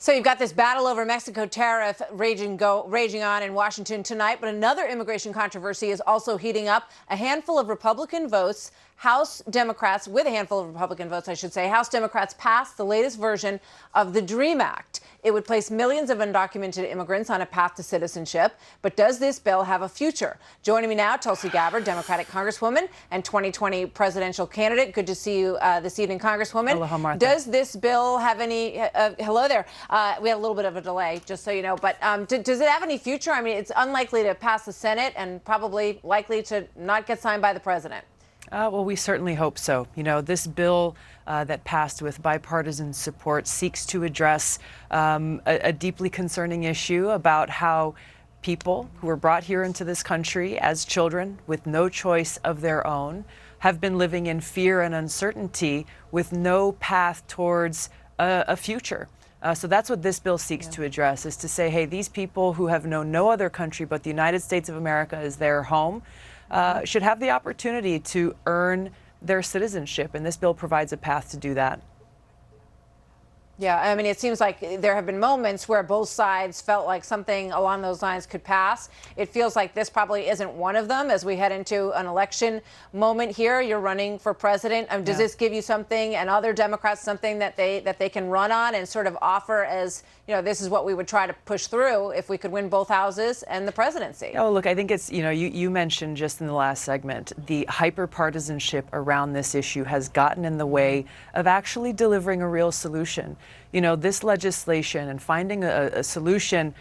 So you've got this battle over Mexico tariff raging on in Washington tonight, but another immigration controversy is also heating up. A handful of Republican votes, House Democrats, with a handful of Republican votes, I should say, House Democrats passed the latest version of the DREAM Act. It would place millions of undocumented immigrants on a path to citizenship. But does this bill have a future? Joining me now, Tulsi Gabbard, Democratic Congresswoman and 2020 presidential candidate. Good to see you this evening, Congresswoman. Aloha, Martha. Does this bill have any, hello there. We had a little bit of a delay, just so you know. But does it have any future? I mean, it's unlikely to pass the Senate and probably likely to not get signed by the president. Well, we certainly hope so. You know, this bill that passed with bipartisan support seeks to address a deeply concerning issue about how people who were brought here into this country as children with no choice of their own have been living in fear and uncertainty with no path towards a future. So that's what this bill seeks to address, is to say, hey, these people who have known no other country but the United States of America as their home should have the opportunity to earn their citizenship, and this bill provides a path to do that. Yeah, I mean, it seems like there have been moments where both sides felt like something along those lines could pass. It feels like this probably isn't one of them as we head into an election moment here. You're running for president. Does this give you something, and other Democrats, something that they can run on and sort of offer as, you know, this is what we would try to push through if we could win both houses and the presidency? Oh, look, I think it's, you know, you mentioned just in the last segment, the hyper-partisanship around this issue has gotten in the way of actually delivering a real solution. You know, this legislation and finding a solution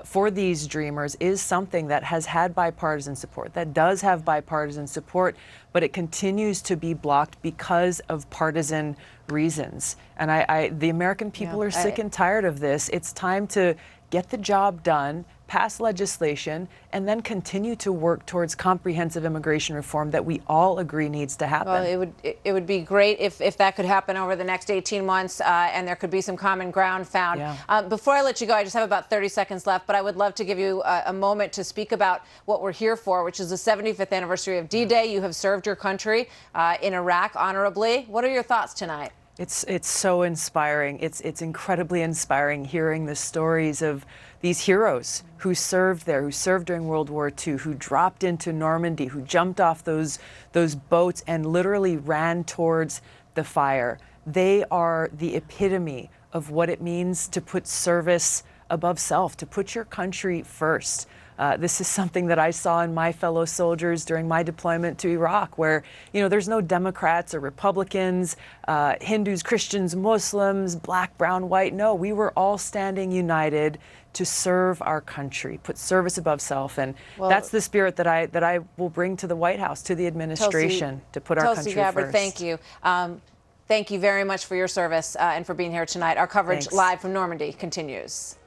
for these dreamers is something that has had bipartisan support, that does have bipartisan support, but it continues to be blocked because of partisan reasons. And the American people are sick and tired of this. It's time to get the job done, pass legislation, and then continue to work towards comprehensive immigration reform that we all agree needs to happen. Well, it would be great if that could happen over the next 18 months and there could be some common ground found. Yeah. Before I let you go, I just have about 30 seconds left, but I would love to give you a moment to speak about what we're here for, which is the 75th anniversary of D-Day. You have served your country in Iraq honorably. What are your thoughts tonight? It's so inspiring. It's incredibly inspiring hearing the stories of these heroes who served there, who served during World War II, who dropped into Normandy, who jumped off those boats and literally ran towards the fire. They are the epitome of what it means to put service above self, to put your country first. This is something that I saw in my fellow soldiers during my deployment to Iraq, where, you know, there's no Democrats or Republicans, Hindus, Christians, Muslims, black, brown, white. No, we were all standing united to serve our country, put service above self. And that's the spirit that I will bring to the White House, to the administration, to put our country first. Tulsi Gabbard, first. thank you. Thank you very much for your service and for being here tonight. Our coverage live from Normandy continues.